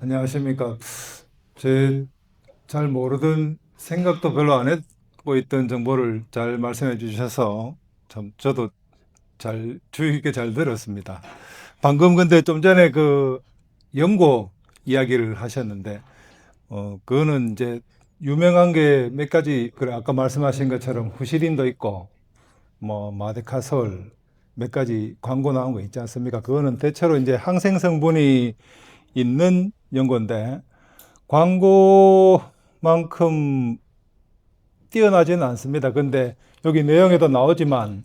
안녕하십니까. 제 잘 모르던 생각도 별로 안 했고 있던 정보를 잘 말씀해 주셔서 참 저도 잘 주의 깊게 잘 들었습니다. 방금 근데 좀 전에 그 연고 이야기를 하셨는데 그거는 이제 유명한 게 몇 가지 그래 아까 말씀하신 것처럼 후시린도 있고 뭐 마데카솔 몇 가지 광고 나온 거 있지 않습니까? 그거는 대체로 이제 항생 성분이 있는 연고인데 광고만큼 뛰어나지는 않습니다. 근데 여기 내용에도 나오지만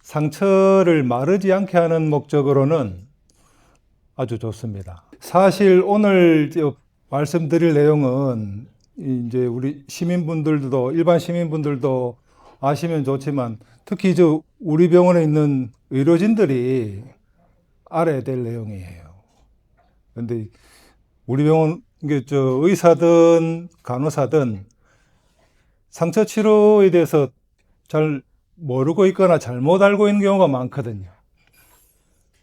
상처를 마르지 않게 하는 목적으로는 아주 좋습니다. 사실 오늘 말씀드릴 내용은 이제 우리 시민분들도 일반 시민분들도 아시면 좋지만 특히 우리 병원에 있는 의료진들이 알아야 될 내용이에요. 근데 우리 병원 이게 의사든 간호사든 상처 치료에 대해서 잘 모르고 있거나 잘못 알고 있는 경우가 많거든요.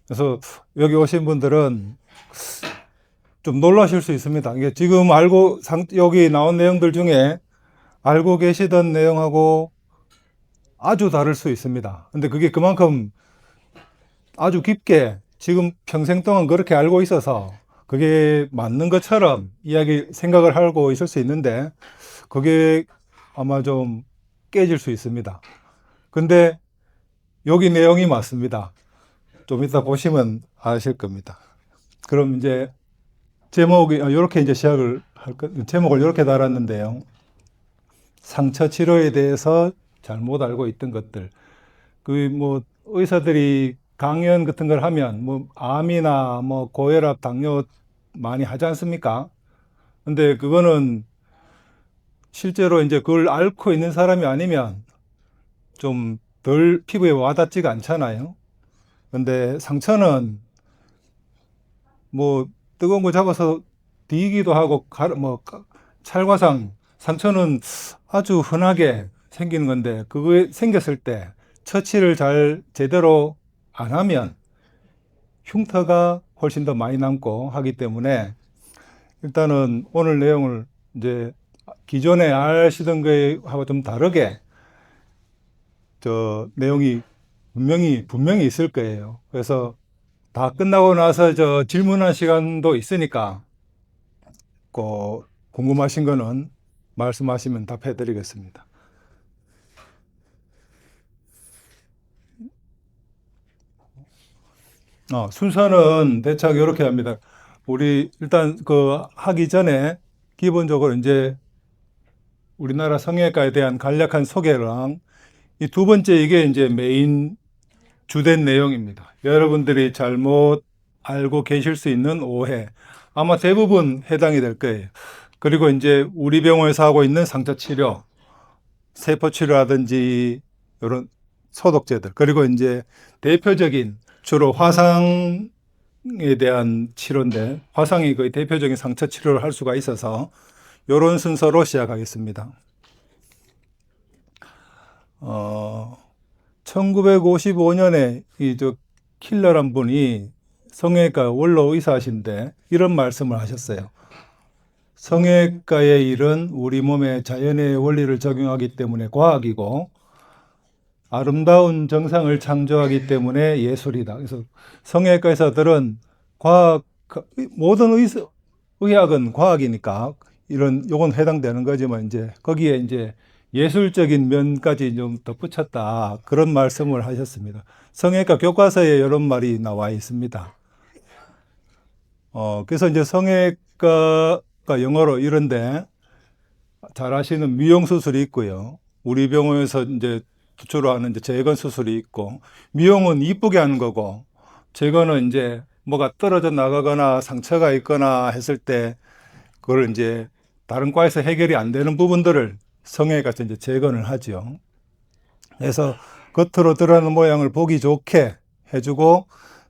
그래서 여기 오신 분들은 좀 놀라실 수 있습니다. 이게 지금 여기 나온 내용들 중에 알고 계시던 내용하고 아주 다를 수 있습니다. 근데 그게 그만큼 아주 깊게 지금 평생 동안 그렇게 알고 있어서 그게 맞는 것처럼 생각을 하고 있을 수 있는데 그게 아마 좀 깨질 수 있습니다. 근데 여기 내용이 맞습니다. 좀 이따 보시면 아실 겁니다. 그럼 이제 제목이 이렇게 이제 시작을 제목을 이렇게 달았는데요. 상처 치료에 대해서 잘못 알고 있던 것들. 그 뭐 의사들이 강연 같은 걸 하면 뭐 암이나 뭐 고혈압, 당뇨 많이 하지 않습니까? 근데 그거는 실제로 이제 그걸 앓고 있는 사람이 아니면 좀 덜 피부에 와닿지가 않잖아요. 근데 상처는 뭐 뜨거운 거 잡아서 디기도 하고 찰과상 상처는 아주 흔하게 생기는 건데 그거에 생겼을 때 처치를 잘 제대로 안 하면 흉터가 훨씬 더 많이 남고 하기 때문에 일단은 오늘 내용을 이제 기존에 아시던 거하고 좀 다르게 내용이 분명히 있을 거예요. 그래서 다 끝나고 나서 질문할 시간도 있으니까 궁금하신 거는 말씀하시면 답해 드리겠습니다. 순서는 대략 이렇게 합니다. 우리 일단 하기 전에 기본적으로 이제 우리나라 성형외과에 대한 간략한 소개랑 이 두 번째 이게 이제 메인 주된 내용입니다. 여러분들이 잘못 알고 계실 수 있는 오해. 아마 대부분 해당이 될 거예요. 그리고 이제 우리 병원에서 하고 있는 상처 치료, 세포 치료라든지 이런 소독제들. 그리고 이제 대표적인 주로 화상에 대한 치료인데 화상이 거의 대표적인 상처 치료를 할 수가 있어서 이런 순서로 시작하겠습니다. 1955년에 킬러란 분이 성형외과 원로 의사신데 이런 말씀을 하셨어요. 성형외과의 일은 우리 몸에 자연의 원리를 적용하기 때문에 과학이고 아름다운 정상을 창조하기 때문에 예술이다. 그래서 성형외과 의사들은 모든 의학은 과학이니까 요건 해당되는 거지만 이제 거기에 이제 예술적인 면까지 좀 덧붙였다. 그런 말씀을 하셨습니다. 성형외과 교과서에 이런 말이 나와 있습니다. 그래서 이제 성형외과가 영어로 이런데 잘 아시는 미용 수술이 있고요. 우리 병원에서 이제 주로 하는 이제 재건 수술이 있고, 미용은 이쁘게 하는 거고, 재건은 이제 뭐가 떨어져 나가거나 상처가 있거나 했을 때, 그걸 이제 다른 과에서 해결이 안 되는 부분들을 성형외과에서 이제 재건을 하죠. 그래서 겉으로 드러나는 모양을 보기 좋게 해주고,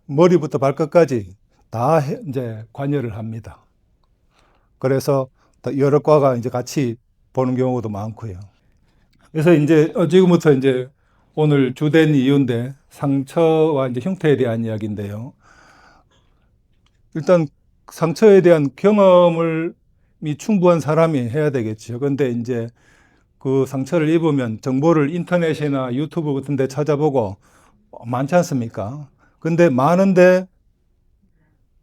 머리부터 발끝까지 다 이제 관여를 합니다. 그래서 여러 과가 이제 같이 보는 경우도 많고요. 그래서 이제 지금부터 이제 오늘 주된 이유인데 상처와 이제 흉터에 대한 이야기인데요. 일단 상처에 대한 경험을 충분한 사람이 해야 되겠죠. 근데 이제 그 상처를 입으면 정보를 인터넷이나 유튜브 같은 데 찾아보고 많지 않습니까? 근데 많은데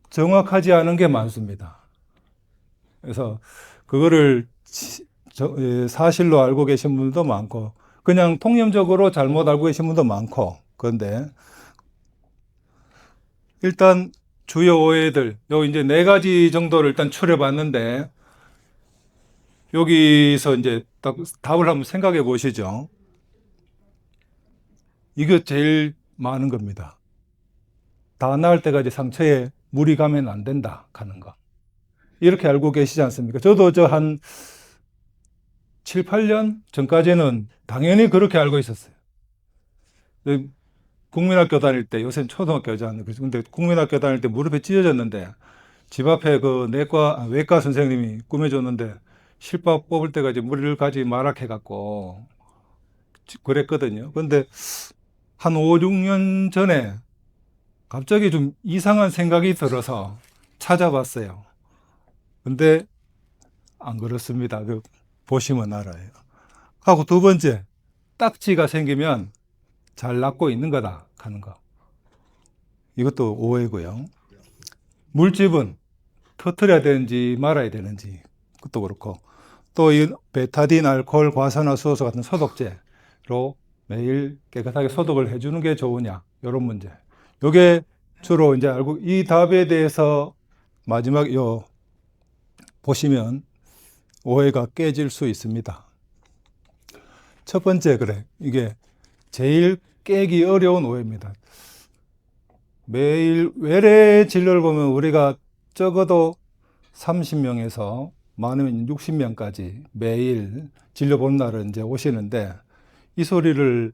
정확하지 않은 게 많습니다. 그래서 그거를 사실로 알고 계신 분도 많고, 그냥 통념적으로 잘못 알고 계신 분도 많고, 그런데 일단 주요 오해들, 요 이제 4가지 정도를 일단 추려봤는데, 여기서 이제 딱 답을 한번 생각해 보시죠. 이거 제일 많은 겁니다. 다 나을 때까지 상처에 물이 가면 안 된다 하는 거. 이렇게 알고 계시지 않습니까? 저도 저 한 7, 8년 전까지는 당연히 그렇게 알고 있었어요. 국민학교 다닐 때, 요새는 초등학교잖아요. 근데 국민학교 다닐 때 무릎에 찢어졌는데, 집 앞에 그 외과 선생님이 꾸며줬는데, 실밥 뽑을 때까지 물을 가지 마라 해갖고, 그랬거든요. 근데 한 5, 6년 전에 갑자기 좀 이상한 생각이 들어서 찾아봤어요. 근데 안 그렇습니다. 보시면 알아요. 하고 두 번째, 딱지가 생기면 잘 낫고 있는 거다 하는 거. 이것도 오해고요. 물집은 터트려야 되는지 말아야 되는지 그것도 그렇고, 또 이 베타딘, 알코올, 과산화수소수 같은 소독제로 매일 깨끗하게 소독을 해주는 게 좋으냐, 이런 문제. 요게 주로 이제 알고, 이 답에 대해서 마지막 요 보시면 오해가 깨질 수 있습니다. 첫 번째, 그래, 이게 제일 깨기 어려운 오해입니다. 매일 외래 진료를 보면 우리가 적어도 30명에서 많으면 60명까지 매일 진료 보는 날은 이제 오시는데, 이 소리를,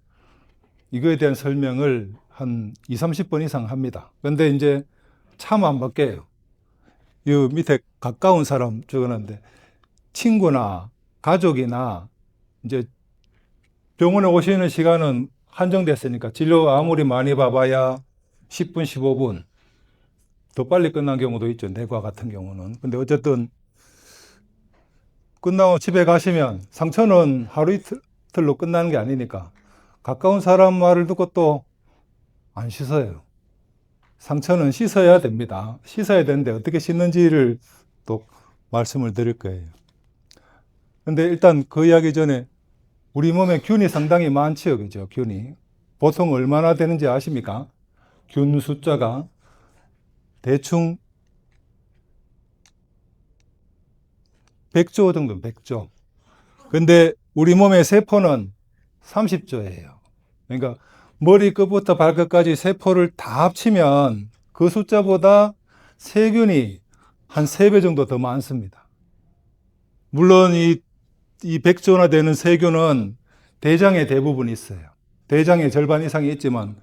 이거에 대한 설명을 한 2, 30번 이상 합니다. 근데 이제 참 안 바뀌어요. 이 밑에 가까운 사람 적어놨는데, 친구나 가족이나 이제 병원에 오시는 시간은 한정됐으니까 진료 아무리 많이 봐봐야 10분, 15분. 더 빨리 끝난 경우도 있죠. 내과 같은 경우는. 근데 어쨌든 끝나고 집에 가시면 상처는 하루 이틀로 끝나는 게 아니니까 가까운 사람 말을 듣고 또 안 씻어요. 상처는 씻어야 됩니다. 씻어야 되는데 어떻게 씻는지를 또 말씀을 드릴 거예요. 근데 일단 그 이야기 전에 우리 몸에 균이 상당히 많지요. 그죠? 균이. 보통 얼마나 되는지 아십니까? 균 숫자가 대충 100조 정도, 100조. 근데 우리 몸의 세포는 30조예요. 그러니까 머리끝부터 발끝까지 세포를 다 합치면 그 숫자보다 세균이 한 3배 정도 더 많습니다. 물론 이 100조나 되는 세균은 대장에 대부분 있어요. 대장의 절반 이상이 있지만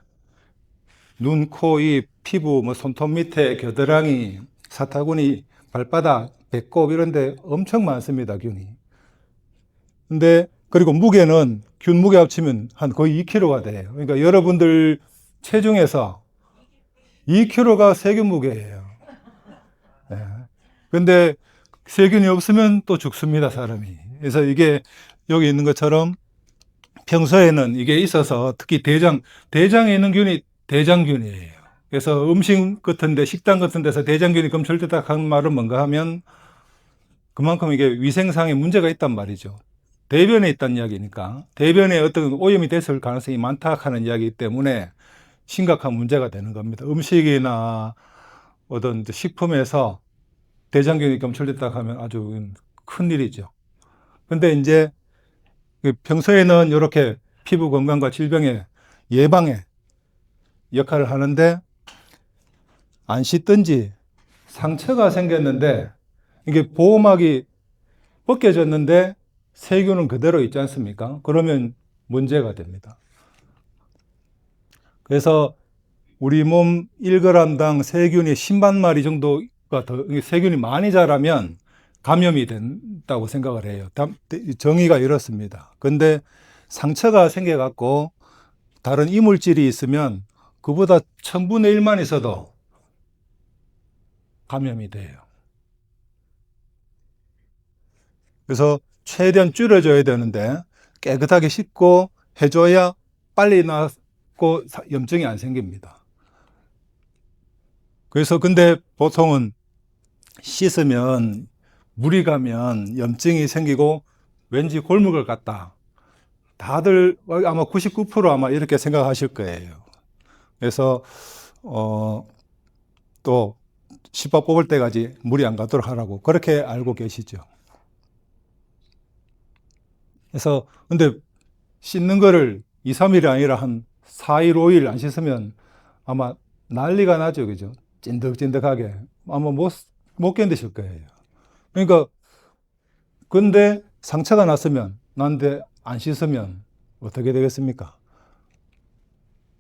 눈, 코, 입, 피부, 뭐 손톱 밑에 겨드랑이, 사타구니, 발바닥, 배꼽 이런 데 엄청 많습니다, 균이. 근데 그리고 무게는 균 무게 합치면 한 거의 2kg가 돼요. 그러니까 여러분들 체중에서 2kg가 세균 무게예요. 네. 근데 세균이 없으면 또 죽습니다, 사람이. 그래서 이게 여기 있는 것처럼 평소에는 이게 있어서 특히 대장에 있는 균이 대장균이에요. 그래서 음식 같은데, 식당 같은 데서 대장균이 검출됐다 하는 말은 뭔가 하면 그만큼 이게 위생상의 문제가 있단 말이죠. 대변에 있다는 이야기니까 대변에 어떤 오염이 됐을 가능성이 많다 하는 이야기이기 때문에 심각한 문제가 되는 겁니다. 음식이나 어떤 식품에서 대장균이 검출됐다 하면 아주 큰 일이죠. 근데 이제 평소에는 이렇게 피부 건강과 질병의 예방에 역할을 하는데, 안 씻든지 상처가 생겼는데 이게 보호막이 벗겨졌는데 세균은 그대로 있지 않습니까? 그러면 문제가 됩니다. 그래서 우리 몸 1g당 세균이 10만 마리 정도가 더, 세균이 많이 자라면 감염이 된다고 생각을 해요. 정의가 이렇습니다. 근데 상처가 생겨갖고 다른 이물질이 있으면 그보다 1000분의 1만 있어도 감염이 돼요. 그래서 최대한 줄여줘야 되는데 깨끗하게 씻고 해줘야 빨리 낫고 염증이 안 생깁니다. 그래서 근데 보통은 씻으면 물이 가면 염증이 생기고 왠지 골목을 갔다. 다들 아마 99% 아마 이렇게 생각하실 거예요. 그래서 또 시밥 뽑을 때까지 물이 안 가도록 하라고 그렇게 알고 계시죠. 그래서 근데 씻는 거를 2, 3일이 아니라 한 4일, 5일 안 씻으면 아마 난리가 나죠. 그죠? 찐득찐득하게. 아마 못 견디실 거예요. 그러니까 근데 상처가 났으면 난데 안 씻으면 어떻게 되겠습니까?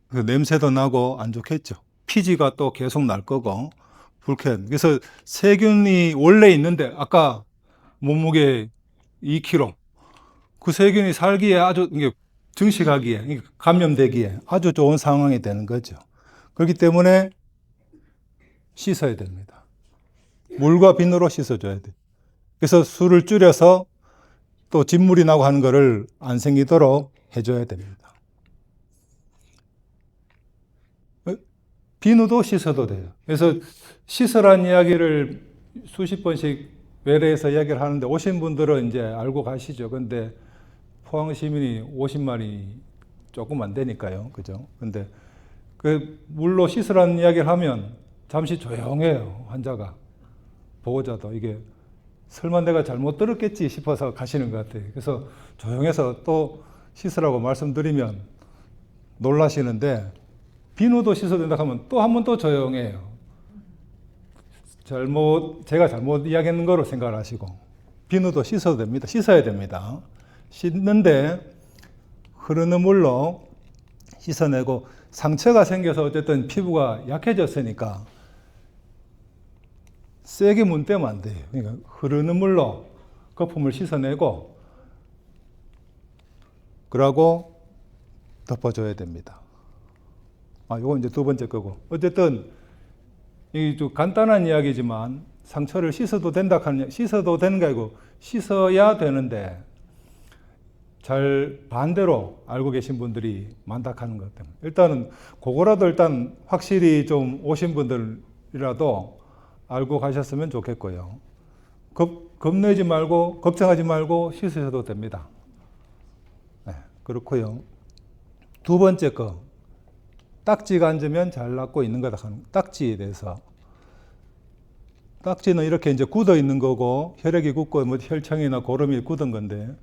그 냄새도 나고 안 좋겠죠. 피지가 또 계속 날 거고 불쾌한. 그래서 세균이 원래 있는데 아까 몸무게 2kg 그 세균이 살기에 아주 이게 증식하기에 감염되기에 아주 좋은 상황이 되는 거죠. 그렇기 때문에 씻어야 됩니다. 물과 비누로 씻어줘야 돼. 그래서 술을 줄여서 또 진물이 나고 하는 거를 안 생기도록 해줘야 됩니다. 비누도 씻어도 돼요. 그래서 씻으란 이야기를 수십 번씩 외래에서 이야기를 하는데 오신 분들은 이제 알고 가시죠. 근데 포항 시민이 50만이 조금 안 되니까요. 그죠? 근데 그 물로 씻으라는 이야기를 하면 잠시 조용해요. 환자가. 보호자도 이게 설마 내가 잘못 들었겠지 싶어서 가시는 것 같아요. 그래서 조용해서 또 씻으라고 말씀드리면 놀라시는데 비누도 씻어야 된다 하면 또 한 번 또 조용해요. 제가 잘못 이야기하는 거로 생각을 하시고 비누도 씻어도 됩니다. 씻어야 됩니다. 씻는데 흐르는 물로 씻어내고 상처가 생겨서 어쨌든 피부가 약해졌으니까 세게 문대면 안 돼요. 그러니까 흐르는 물로 거품을 씻어내고 그러고 덮어줘야 됩니다. 이건 이제 두 번째 거고. 어쨌든 이 좀 간단한 이야기지만 상처를 씻어도 된다 하는 씻어도 되는 게 아니고 씻어야 되는데 잘 반대로 알고 계신 분들이 많다 하는 것 때문에 일단은 그거라도 일단 확실히 좀 오신 분들이라도 알고 가셨으면 좋겠고요. 겁내지 말고 걱정하지 말고 씻으셔도 됩니다. 네, 그렇고요. 두 번째 거 딱지가 앉으면 잘 낫고 있는 거다 하는 딱지에 대해서 딱지는 이렇게 이제 굳어 있는 거고 혈액이 굳고 뭐 혈청이나 고름이 굳은 건데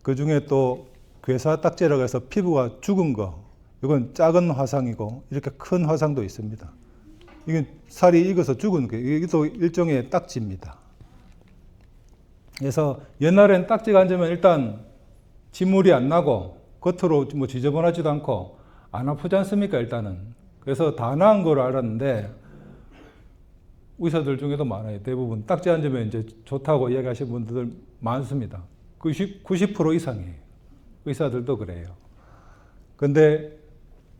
그 중에 또 괴사 딱지라고 해서 피부가 죽은 거 이건 작은 화상이고 이렇게 큰 화상도 있습니다. 이게 살이 익어서 죽은 게 이것도 일종의 딱지입니다. 그래서 옛날엔 딱지가 앉으면 일단 진물이 안 나고 겉으로 뭐 지저분하지도 않고 안 아프지 않습니까? 일단은. 그래서 다 나은 걸 알았는데 의사들 중에도 많아요. 대부분 딱지 앉으면 이제 좋다고 이야기하시는 분들 많습니다. 90% 이상이에요. 의사들도 그래요. 근데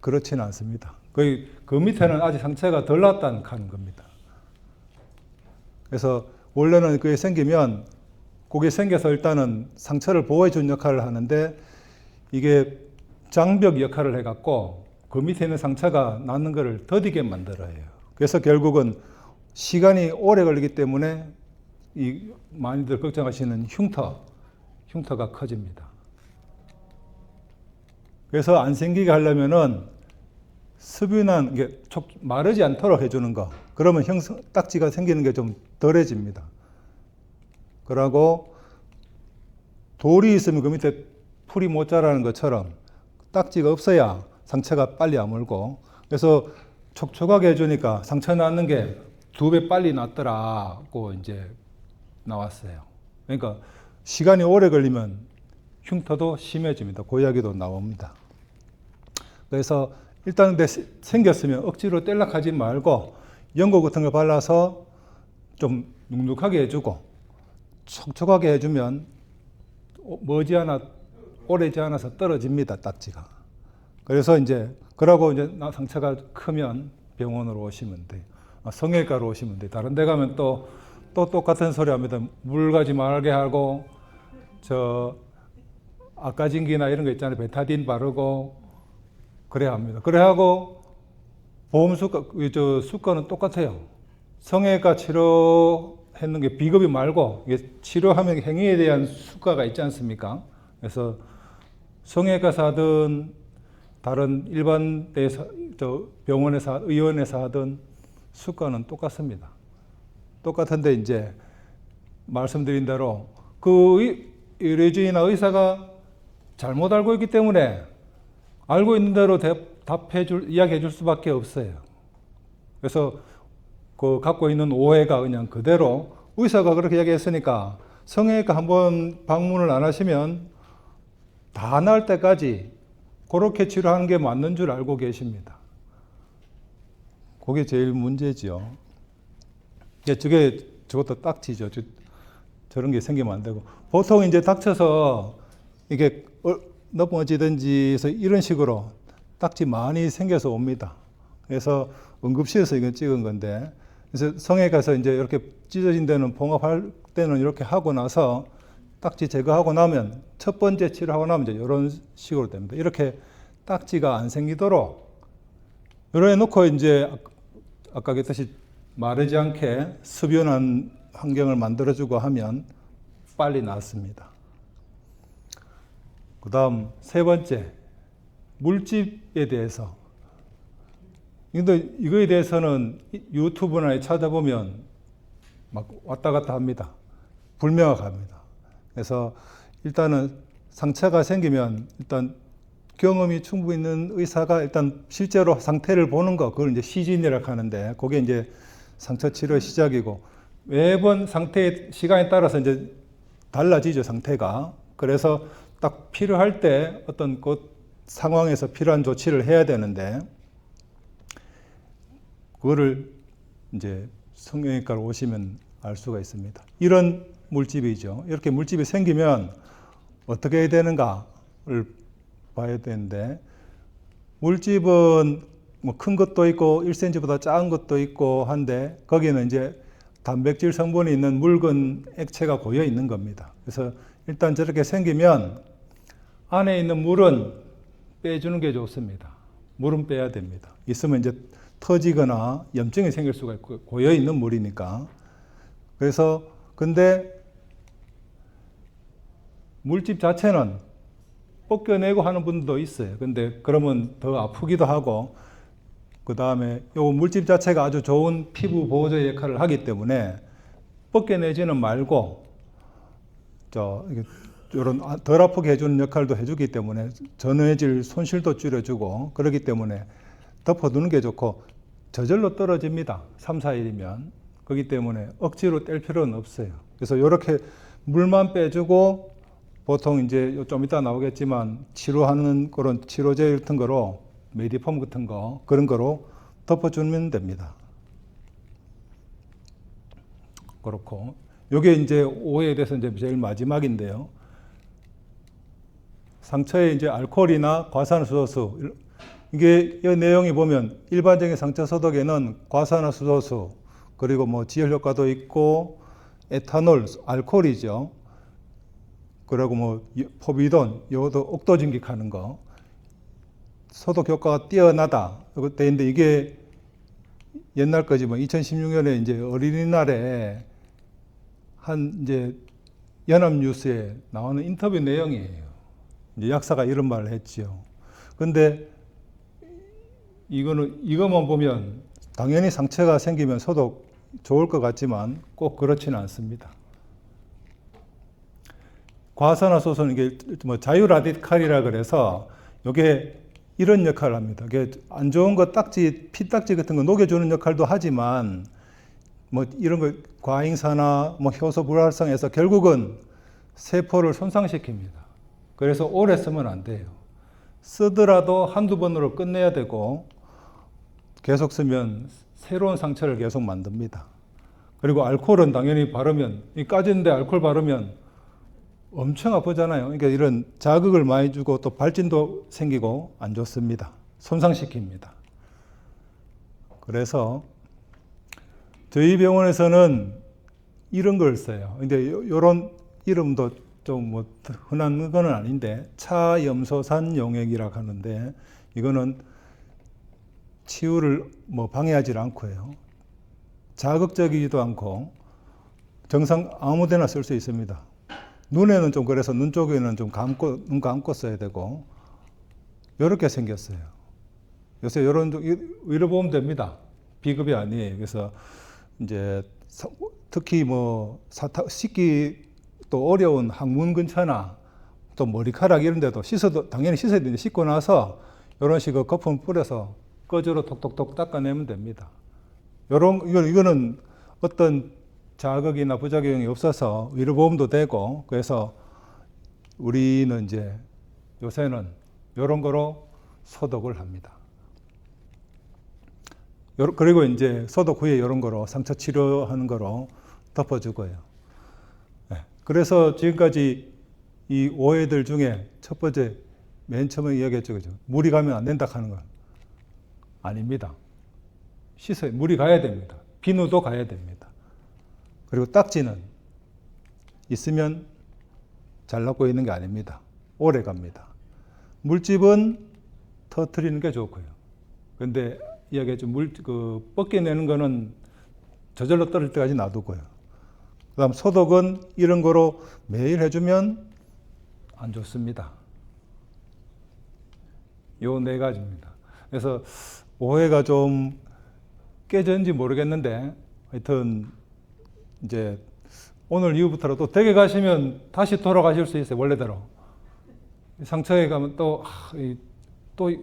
그렇지는 않습니다. 거의 그 밑에는 아직 상처가 덜 났다는 겁니다. 그래서 원래는 그게 생기면 그게 생겨서 일단은 상처를 보호해 준 역할을 하는데 이게 장벽 역할을 해갖고 그 밑에 있는 상처가 낫는 것을 더디게 만들어요. 그래서 결국은 시간이 오래 걸리기 때문에 이 많이들 걱정하시는 흉터가 커집니다. 그래서 안 생기게 하려면은 습유난 게 마르지 않도록 해주는 거. 그러면 딱지가 생기는 게 좀 덜해집니다. 그러고 돌이 있으면 그 밑에 풀이 못 자라는 것처럼 딱지가 없어야 상처가 빨리 아물고 그래서 촉촉하게 해주니까 상처 낫는 게 2배 빨리 낫더라고 이제 나왔어요. 그러니까 시간이 오래 걸리면 흉터도 심해집니다. 그 이야기도 나옵니다. 그래서 일단 근데 생겼으면 억지로 뗄락하지 말고 연고 같은 걸 발라서 좀 눅눅하게 해주고 촉촉하게 해주면 머지않아 오래지 않아서 떨어집니다. 딱지가. 그래서 이제 그러고 이제 상처가 크면 병원으로 오시면 돼요. 성형외과로 오시면 돼요. 다른 데 가면 또 똑같은 소리 합니다. 물 가지 말게 하고, 아까진기나 이런 거 있잖아요. 베타딘 바르고, 그래야 합니다. 그래 하고, 보험 수가는 똑같아요. 성형외과 치료했는 게 비급이 말고, 이게 치료하면 행위에 대한 수가가 있지 않습니까? 그래서 성형외과에서 하든, 다른 일반 병원에서, 의원에서 하든 수가는 똑같습니다. 똑같은데 이제 말씀드린 대로 그 의료진이나 의사가 잘못 알고 있기 때문에 알고 있는 대로 이야기해 줄 수밖에 없어요. 그래서 그 갖고 있는 오해가 그냥 그대로 의사가 그렇게 이야기했으니까 성형외과 한번 방문을 안 하시면 다 나을 때까지 그렇게 치료하는 게 맞는 줄 알고 계십니다. 그게 제일 문제죠. 저것도 딱지죠. 저런 게 생기면 안 되고. 보통 이제 닥쳐서 이게 넘어지든지 해서 이런 식으로 딱지 많이 생겨서 옵니다. 그래서 응급실에서 이건 찍은 건데, 그래서 성형외과에서 이제 이렇게 찢어진 데는 봉합할 때는 이렇게 하고 나서 딱지 제거하고 나면 첫 번째 치료하고 나면 이제 이런 식으로 됩니다. 이렇게 딱지가 안 생기도록 이렇게 놓고 이제 아까 그랬듯이 마르지 않게 습연한 환경을 만들어주고 하면 빨리 낫습니다. 그 다음 세 번째, 물집에 대해서. 근데 이거에 대해서는 유튜브나 찾아보면 막 왔다 갔다 합니다. 불명확합니다. 그래서 일단은 상처가 생기면 일단 경험이 충분히 있는 의사가 일단 실제로 상태를 보는 거, 그걸 이제 시진이라고 하는데, 그게 이제 상처 치료의 시작이고, 매번 상태의 시간에 따라서 이제 달라지죠, 상태가. 그래서 딱 필요할 때 어떤 그 상황에서 필요한 조치를 해야 되는데, 그거를 이제 성형외과로 오시면 알 수가 있습니다. 이런 물집이죠. 이렇게 물집이 생기면 어떻게 해야 되는가를 봐야 되는데, 물집은 뭐 큰 것도 있고 1cm보다 작은 것도 있고 한데, 거기는 이제 단백질 성분이 있는 묽은 액체가 고여 있는 겁니다. 그래서 일단 저렇게 생기면 안에 있는 물은 빼주는 게 좋습니다. 물은 빼야 됩니다. 있으면 이제 터지거나 염증이 생길 수가 있고, 고여 있는 물이니까. 그래서 근데 물집 자체는 벗겨내고 하는 분도 있어요. 근데 그러면 더 아프기도 하고, 그 다음에 요 물집 자체가 아주 좋은 피부 보호제 역할을 하기 때문에 벗겨내지는 말고, 이런 덜 아프게 해주는 역할도 해주기 때문에 전해질 손실도 줄여주고, 그렇기 때문에 덮어두는 게 좋고, 저절로 떨어집니다. 3, 4일이면. 그렇기 때문에 억지로 뗄 필요는 없어요. 그래서 이렇게 물만 빼주고, 보통 이제 좀 이따 나오겠지만 치료하는 그런 치료제 같은 거로, 메디폼 같은 거, 그런 거로 덮어주면 됩니다. 그렇고, 요게 이제 오해에 대해서 이제 제일 마지막인데요. 상처에 이제 알코올이나 과산화수소수, 이게 이 내용이 보면 일반적인 상처 소독에는 과산화수소수, 그리고 뭐 지혈 효과도 있고, 에탄올, 알코올이죠. 그리고 뭐 포비돈, 요것도 옥도증기하는 거, 소독 효과가 뛰어나다. 그때 이게 옛날 거지 뭐 2016년에 이제 어린이날에 한 이제 연합뉴스에 나오는 인터뷰 내용이에요. 이제 약사가 이런 말을 했지요. 근데 이것만 보면 당연히 상처가 생기면 소독 좋을 것 같지만 꼭 그렇지는 않습니다. 과산화수소는 이게 뭐 자유라디칼이라 그래서 이게 이런 역할을 합니다. 이게 안 좋은 거 피딱지 같은 거 녹여주는 역할도 하지만, 뭐 이런 거 과잉산화, 뭐 효소 불활성해서 결국은 세포를 손상시킵니다. 그래서 오래 쓰면 안 돼요. 쓰더라도 한두 번으로 끝내야 되고, 계속 쓰면 새로운 상처를 계속 만듭니다. 그리고 알코올은 당연히 바르면, 까지는데 알코올 바르면 엄청 아프잖아요. 그러니까 이런 자극을 많이 주고 또 발진도 생기고 안 좋습니다. 손상시킵니다. 그래서 저희 병원에서는 이런 걸 써요. 근데 요런 이름도 좀 뭐 흔한 건 아닌데 차염소산 용액이라고 하는데 이거는 치유를 뭐 방해하지 않고요. 자극적이지도 않고 정상 아무데나 쓸 수 있습니다. 눈에는 좀 그래서 눈 쪽에는 좀 감고 눈 감고 써야 되고 이렇게 생겼어요. 요새 이런 위로 보면 됩니다. 비급이 아니에요. 그래서 이제 특히 뭐 씻기 또 어려운 항문 근처나 또 머리카락 이런 데도 씻어도 당연히 씻어야 되는데 씻고 나서 이런 식으로 거품 뿌려서 꺼즈로 톡톡톡 닦아내면 됩니다. 이거는 어떤 자극이나 부작용이 없어서 위로보험도 되고 그래서 우리는 이제 요새는 이런 거로 소독을 합니다. 그리고 이제 소독 후에 이런 거로 상처 치료하는 거로 덮어주고요. 그래서 지금까지 이 오해들 중에 첫 번째 맨 처음에 이야기했죠. 그죠? 물이 가면 안 된다 하는 건 아닙니다. 씻어야 물이 가야 됩니다. 비누도 가야 됩니다. 그리고 딱지는 있으면 잘 낫고 있는 게 아닙니다. 오래 갑니다. 물집은 터트리는 게 좋고요. 근데 이야기했죠. 벗겨내는 거는 저절로 떨어질 때까지 놔두고요. 그 다음 소독은 이런 거로 매일 해주면 안 좋습니다. 요 네 가지입니다. 그래서 오해가 좀 깨졌는지 모르겠는데 하여튼 이제 오늘 이후부터라도 댁에 가시면 다시 돌아가실 수 있어요. 원래대로. 상처에 가면 또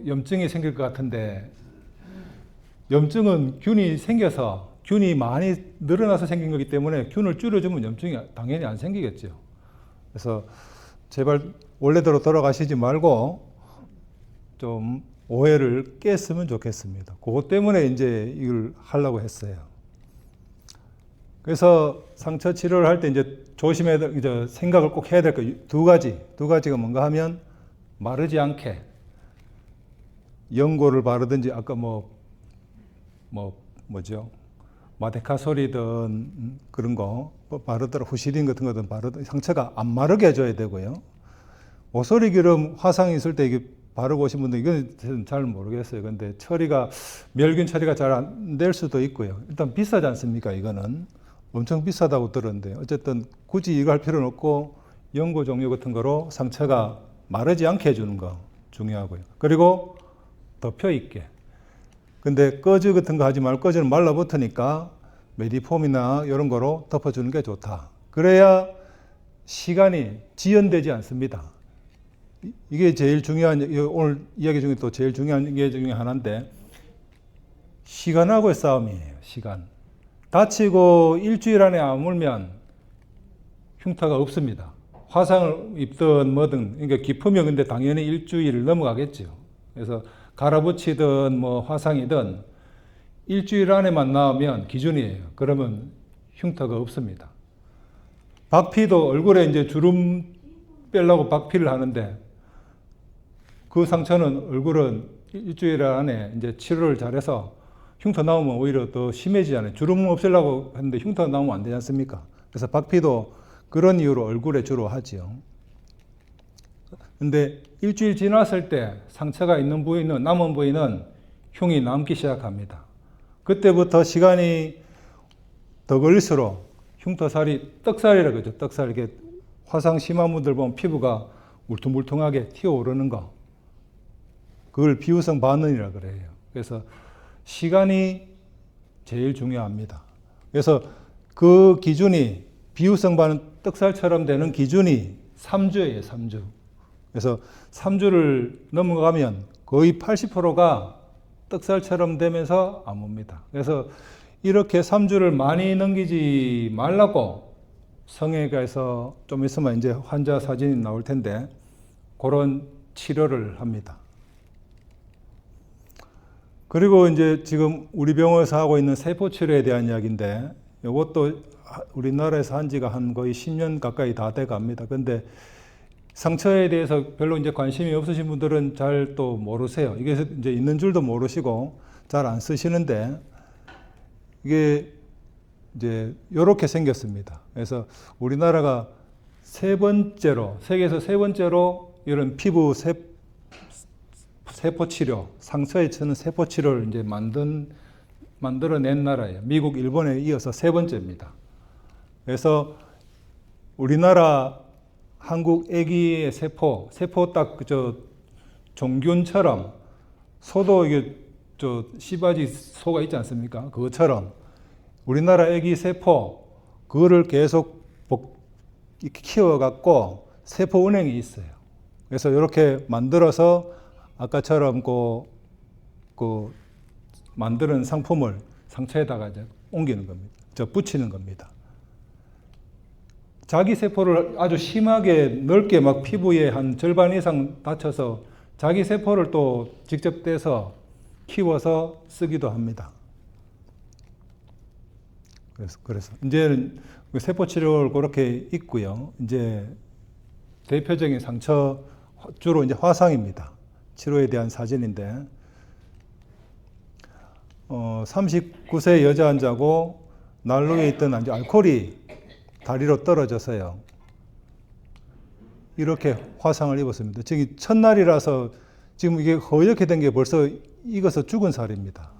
염증이 생길 것 같은데 염증은 균이 생겨서 균이 많이 늘어나서 생긴 거기 때문에 균을 줄여주면 염증이 당연히 안 생기겠죠. 그래서 제발 원래대로 돌아가시지 말고 좀 오해를 깼으면 좋겠습니다. 그것 때문에 이제 이걸 하려고 했어요. 그래서 상처 치료를 할 때 이제 조심해야 될, 이제 생각을 꼭 해야 될 거 두 가지가 뭔가 하면 마르지 않게 연고를 바르든지 아까 뭐죠? 마데카솔이든 그런 거 바르더라 후시딘 같은 거든 바르든 상처가 안 마르게 해줘야 되고요. 오소리 기름 화상이 있을 때 이게 바르고 오신 분들 이건 잘 모르겠어요. 근데 멸균 처리가 잘 안 될 수도 있고요. 일단 비싸지 않습니까? 이거는 엄청 비싸다고 들었는데 어쨌든 굳이 이거 할 필요는 없고 연고 종류 같은 거로 상처가 마르지 않게 해주는 거 중요하고요. 그리고 덮여 있게. 근데 꺼즈 같은 거 하지 말고 꺼즈는 말라붙으니까 메디폼이나 이런 거로 덮어주는 게 좋다. 그래야 시간이 지연되지 않습니다. 이게 제일 중요한, 오늘 이야기 중에 또 제일 중요한 게 중에 하나인데 시간하고의 싸움이에요. 시간. 다치고 일주일 안에 아물면 흉터가 없습니다. 화상을 입든 뭐든, 그러니까 깊으면 근데 당연히 일주일을 넘어가겠죠. 그래서 갈아붙이든 뭐 화상이든 일주일 안에만 나오면 기준이에요. 그러면 흉터가 없습니다. 박피도 얼굴에 이제 주름 빼려고 박피를 하는데 그 상처는 얼굴은 일주일 안에 이제 치료를 잘해서 흉터 나오면 오히려 더 심해지잖아요. 주름 없애려고 했는데 흉터가 나오면 안 되지 않습니까? 그래서 박피도 그런 이유로 얼굴에 주로 하지요. 근데 일주일 지났을 때 상처가 있는 부위는, 남은 부위는 흉이 남기 시작합니다. 그때부터 시간이 더 걸릴수록 흉터살이 떡살이라고 그러죠. 떡살. 이렇게 화상 심한 분들 보면 피부가 울퉁불퉁하게 튀어오르는 거. 그걸 비유성 반응이라고 그래요. 그래서 시간이 제일 중요합니다. 그래서 그 기준이 비유성 반응 떡살처럼 되는 기준이 3주예요. 3주. 그래서 3주를 넘어가면 거의 80%가 떡살처럼 되면서 안 옵니다. 그래서 이렇게 3주를 많이 넘기지 말라고 성형외과에서 좀 있으면 이제 환자 사진이 나올 텐데 그런 치료를 합니다. 그리고 이제 지금 우리 병원에서 하고 있는 세포 치료에 대한 이야기인데 이것도 우리나라에서 한 지가 한 거의 10년 가까이 다 돼 갑니다. 근데 상처에 대해서 별로 이제 관심이 없으신 분들은 잘 또 모르세요. 이게 이제 있는 줄도 모르시고 잘 안 쓰시는데 이게 이제 이렇게 생겼습니다. 그래서 우리나라가 세계에서 세 번째로 이런 피부 세포 치료, 상처에 치는 세포 치료를 이제 만들어낸 나라예요. 미국, 일본에 이어서 세 번째입니다. 그래서 우리나라, 한국 아기의 세포 딱 종균처럼 소도 이게 씨바지 소가 있지 않습니까? 그것처럼 우리나라 아기 세포 그거를 계속 이렇게 키워갖고 세포 은행이 있어요. 그래서 이렇게 만들어서 아까처럼 그 만드는 상품을 상처에다가 이제 옮기는 겁니다. 붙이는 겁니다. 자기 세포를 아주 심하게 넓게 막 피부에 한 절반 이상 다쳐서 자기 세포를 또 직접 떼서 키워서 쓰기도 합니다. 그래서 이제는 세포 치료를 그렇게 있고요. 이제 대표적인 상처 주로 이제 화상입니다. 치료에 대한 사진인데 39세 여자 환자고 난로에 있던 알코올이 다리로 떨어져서요. 이렇게 화상을 입었습니다. 지금 첫날이라서 지금 이게 허옇게 된 게 벌써 익어서 죽은 살입니다.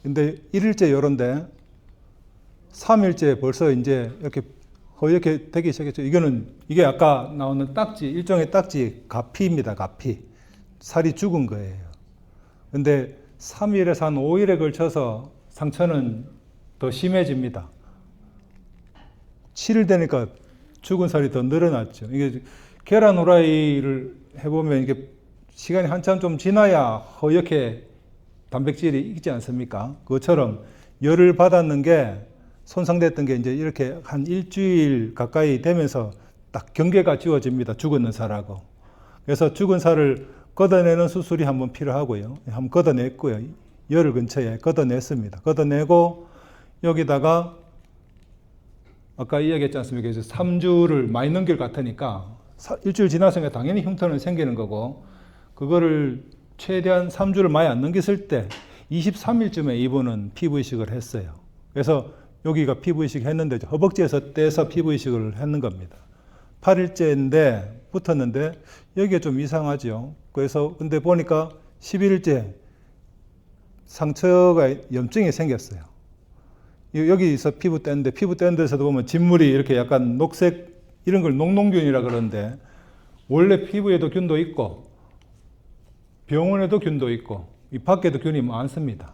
근데 1일째 요런데 3일째 벌써 이제 이렇게 허옇게 되기 시작했죠. 이게 아까 나오는 딱지, 일종의 딱지, 가피입니다. 가피. 살이 죽은 거예요. 근데 3일에서 한 5일에 걸쳐서 상처는 더 심해집니다. 7일 되니까 죽은 살이 더 늘어났죠. 이게 계란 후라이를 해보면 이게 시간이 한참 좀 지나야 허옇게 단백질이 있지 않습니까? 그것처럼 열을 받았는 게 손상됐던 게 이제 이렇게 한 일주일 가까이 되면서 딱 경계가 지워집니다. 죽었는 살하고. 그래서 죽은 살을 걷어내는 수술이 한번 필요하고요. 한번 걷어냈고요. 열 근처에 걷어냈습니다. 걷어내고 여기다가 아까 이야기했지 않습니까? 그래서 3주를 많이 넘길 것 같으니까 일주일 지났으니까 당연히 흉터는 생기는 거고 그거를 최대한 3주를 많이 안 넘겼을 때 23일쯤에 이분은 피부 이식을 했어요. 그래서 여기가 피부 이식 했는데 허벅지에서 떼서 피부 이식을 했는 겁니다. 8일째인데 붙었는데 여기가 좀 이상하죠. 그래서 근데 보니까 11일째 상처가 염증이 생겼어요. 여기서 피부 떼는데 피부 떼는 데서도 보면 진물이 이렇게 약간 녹색 이런 걸 녹농균이라 그러는데 원래 피부에도 균도 있고 병원에도 균도 있고 이 밖에도 균이 많습니다.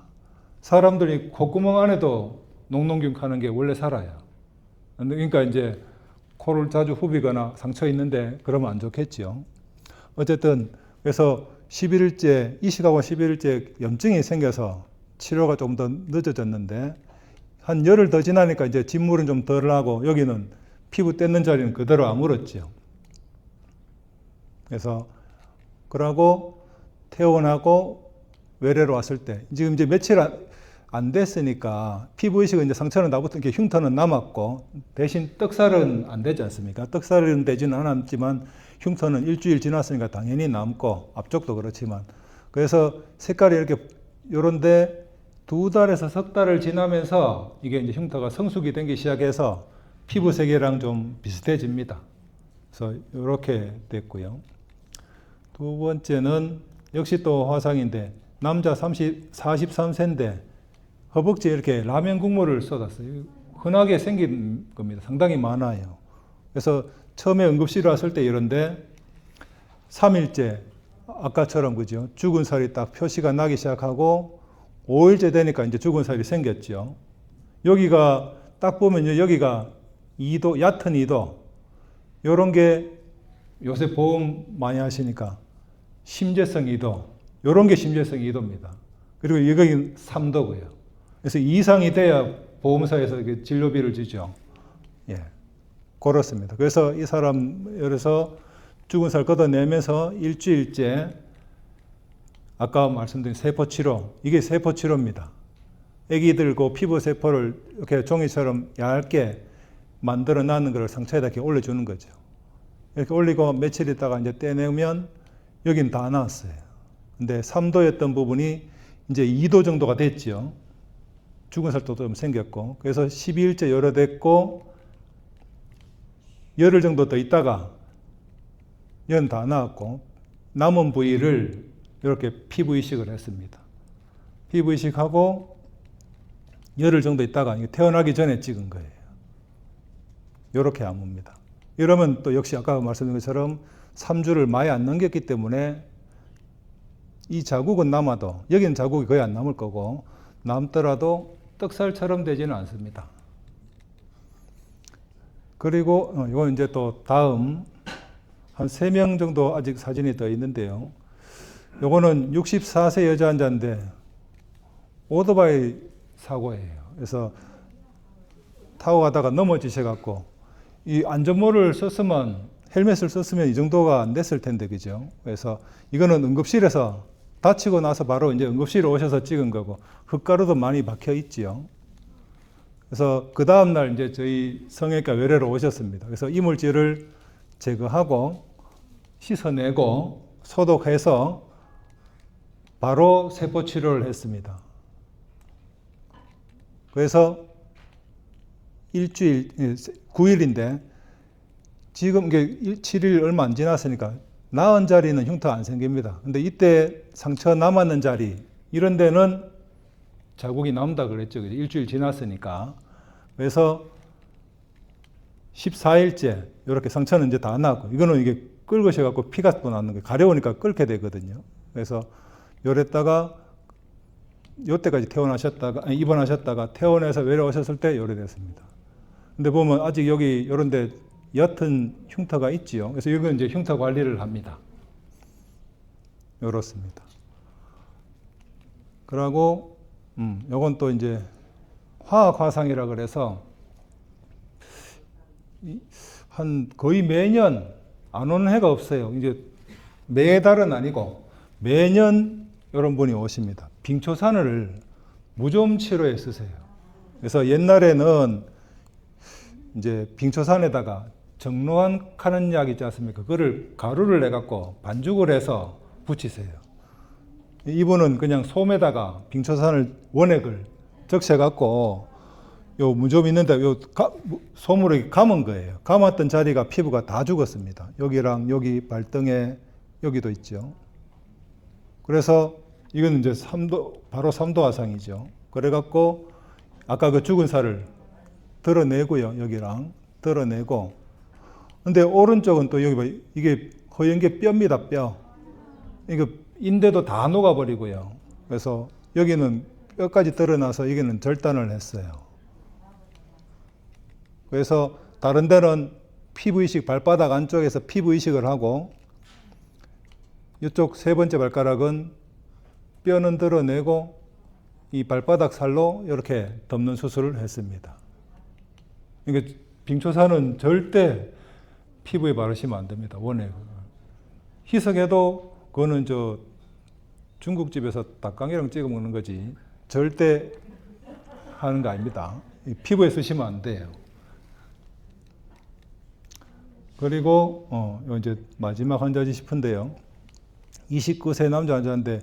사람들이 콧구멍 안에도 녹농균 가는 게 원래 살아요. 그러니까 이제 코를 자주 후비거나 상처 있는데 그러면 안 좋겠죠. 어쨌든 그래서 11일째 이식하고 11일째 염증이 생겨서 치료가 좀 더 늦어졌는데 한 열흘 더 지나니까 이제 진물은 좀 덜 나고 여기는 피부 떼는 자리는 그대로 아물었죠. 그래서 그러고 퇴원하고 외래로 왔을 때 지금 이제 며칠 안 됐으니까 피부 이식은 이제 상처는 다 붙은 게 흉터는 남았고 대신 떡살은 안 되지 않습니까? 떡살은 되지는 않았지만 흉터는 일주일 지났으니까 당연히 남고 앞쪽도 그렇지만 그래서 색깔이 이렇게 요런데 2달에서 석 달을 지나면서 이게 이제 흉터가 성숙이 되기 시작해서 피부색이랑 좀 비슷해집니다. 그래서 이렇게 됐고요. 두 번째는 역시 또 화상인데 남자 43세인데 허벅지에 이렇게 라면 국물을 쏟았어요. 흔하게 생긴 겁니다. 상당히 많아요. 그래서 처음에 응급실에 왔을 때 이런데 3일째 아까처럼 그죠? 죽은 살이 딱 표시가 나기 시작하고 5일째 되니까 이제 죽은 살이 생겼죠. 여기가 딱 보면요. 여기가 2도, 얕은 2도. 요런 게 요새 보험 많이 하시니까 심재성 2도. 요런 게 심재성 2도입니다. 그리고 여기는 3도고요. 그래서 이상이 돼야 보험사에서 진료비를 주죠. 예. 그렇습니다. 그래서 이 사람, 그래서 죽은 살 걷어내면서 일주일째 아까 말씀드린 세포치료, 이게 세포치료입니다. 애기들 그 피부세포를 이렇게 종이처럼 얇게 만들어 놨는 걸 상처에다 이렇게 올려주는 거죠. 이렇게 올리고 며칠 있다가 이제 떼내면 여긴 다 나왔어요. 근데 3도였던 부분이 이제 2도 정도가 됐죠. 죽은 살도 좀 생겼고, 그래서 12일째 열어댔고, 열흘 정도 더 있다가 연 다 나왔고, 남은 부위를 이렇게 피부 이식을 했습니다. 피부 이식하고 열흘 정도 있다가 태어나기 전에 찍은 거예요. 이렇게 암호입니다. 이러면 또 역시 아까 말씀드린 것처럼 3주를 많이 안 넘겼기 때문에 이 자국은 남아도, 여기는 자국이 거의 안 남을 거고, 남더라도 떡살처럼 되지는 않습니다. 그리고 이건 이제 또 다음 한 3명 정도 아직 사진이 더 있는데요. 요거는 64세 여자 환자인데 오토바이 사고예요. 그래서 타고 가다가 넘어지셔갖고, 이 안전모를 썼으면, 헬멧을 썼으면 이 정도가 안 됐을 텐데, 그죠? 그래서 이거는 응급실에서 다치고 나서 바로 이제 응급실에 오셔서 찍은 거고, 흙가루도 많이 박혀 있지요. 그래서 그 다음날 이제 저희 성형외과 외래로 오셨습니다. 그래서 이물질을 제거하고 씻어내고 소독해서 바로 세포 치료를 했습니다. 그래서 일주일, 9일인데 지금 이게 7일 얼마 안 지났으니까 나은 자리는 흉터가 안 생깁니다. 근데 이때 상처 남았는 자리, 이런 데는 자국이 남다 그랬죠. 일주일 지났으니까. 그래서 14일째 이렇게 상처는 이제 다 났고, 이거는 이게 끓으셔갖고 피가 또 나는 거예요. 가려우니까 끓게 되거든요. 그래서 요랬다가 요때까지 입원하셨다가 퇴원해서 외래오셨을 때 요래됐습니다. 근데 보면 아직 여기 요런데 옅은 흉터가 있지요. 그래서 이건 이제 흉터 관리를 합니다. 요렇습니다. 그러고 요건 또 이제 화학 화상이라 그래서 한 거의 매년 안 오는 해가 없어요. 이제 매달은 아니고 매년 이런 분이 오십니다. 빙초산을 무좀 치료에 쓰세요. 그래서 옛날에는 이제 빙초산에다가 정로환 하는 약 있지 않습니까? 그거를 가루를 내갖고 반죽을 해서 붙이세요. 이분은 그냥 솜에다가 빙초산을 원액을 적셔갖고 요 무좀 있는데 요 솜으로 감은 거예요. 감았던 자리가 피부가 다 죽었습니다. 여기랑 여기 발등에 여기도 있죠. 그래서 이건 이제 바로 3도 화상이죠. 그래갖고 아까 그 죽은 살을 드러내고요. 여기랑 드러내고. 근데 오른쪽은 또 여기 봐. 이게 허연 게 뼈입니다. 뼈. 이거 인대도 다 녹아버리고요. 그래서 여기는 뼈까지 드러나서 여기는 절단을 했어요. 그래서 다른 데는 피부 이식, 발바닥 안쪽에서 피부 이식을 하고, 이쪽 세 번째 발가락은 뼈는 드러내고 이 발바닥 살로 이렇게 덮는 수술을 했습니다. 그러니까 빙초산은 절대 피부에 바르시면 안 됩니다. 원액. 희석해도 그거는 저 중국집에서 닭강이랑 찍어 먹는 거지 절대 하는 거 아닙니다. 피부에 쓰시면 안 돼요. 그리고 이제 마지막 환자지 싶은데요. 29세 남자 환자인데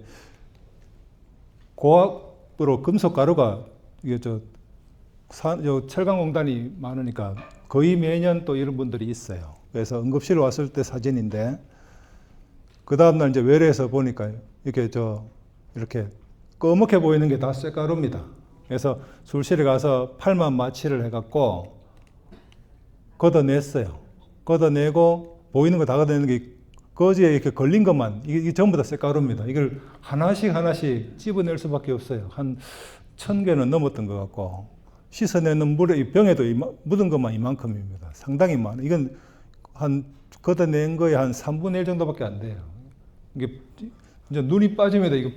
고압으로 금속 가루가 이게 철강공단이 많으니까 거의 매년 또 이런 분들이 있어요. 그래서 응급실 왔을 때 사진인데 그 다음날 이제 외래에서 보니까 이렇게 꺼멓게 보이는 게 다 쇠가루입니다. 그래서 술실에 가서 팔만 마취를 해갖고 걷어냈어요. 걷어내고 보이는 거 다 걷어내는 게 거지에 이렇게 걸린 것만 이게 전부 다 쇠가루입니다. 이걸 하나씩 집어낼 수밖에 없어요. 한 1000개는 넘었던 것 같고 씻어내는 물에 이 병에도 묻은 것만 이만큼입니다. 상당히 많아요. 이건 한 걷어낸 거에 한 3분의 1 정도밖에 안 돼요. 이게 이제 눈이 빠집니다. 이거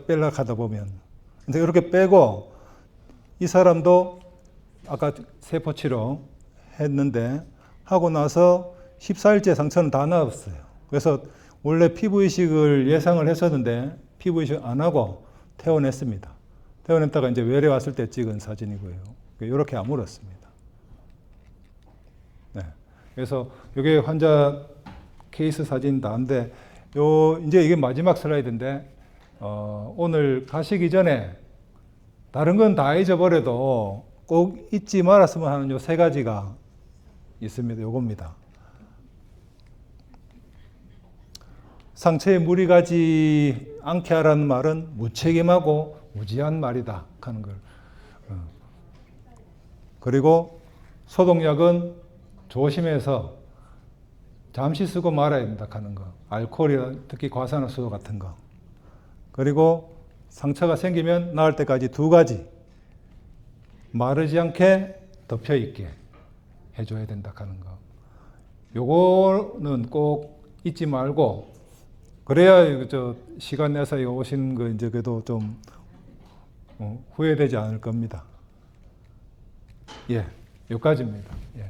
빼려고 하다 보면. 근데 이렇게 빼고 이 사람도 아까 세포 치료 했는데 하고 나서 14일째 상처는 다 나았어요. 그래서 원래 피부 이식을 예상을 했었는데 피부 이식 안 하고 퇴원했습니다. 퇴원했다가 이제 외래 왔을 때 찍은 사진이고요. 이렇게 아물었습니다. 네. 그래서 이게 환자 케이스 사진 다인데 이제 이게 마지막 슬라이드인데 오늘 가시기 전에 다른 건 다 잊어버려도 꼭 잊지 말았으면 하는 요 세 가지가 있습니다. 요겁니다. 상처에 무리 가지 않게 하라는 말은 무책임하고 무지한 말이다 하는 걸. 그리고 소독약은 조심해서 잠시 쓰고 말아야 된다 하는 거. 알코올이나 특히 과산화수소 같은 거. 그리고 상처가 생기면 나을 때까지 두 가지. 마르지 않게 덮여 있게 해줘야 된다 하는 거. 요거는 꼭 잊지 말고, 그래야 시간 내서 오신 거 이제 그래도 좀 후회되지 않을 겁니다. 예, 여기까지입니다. 예.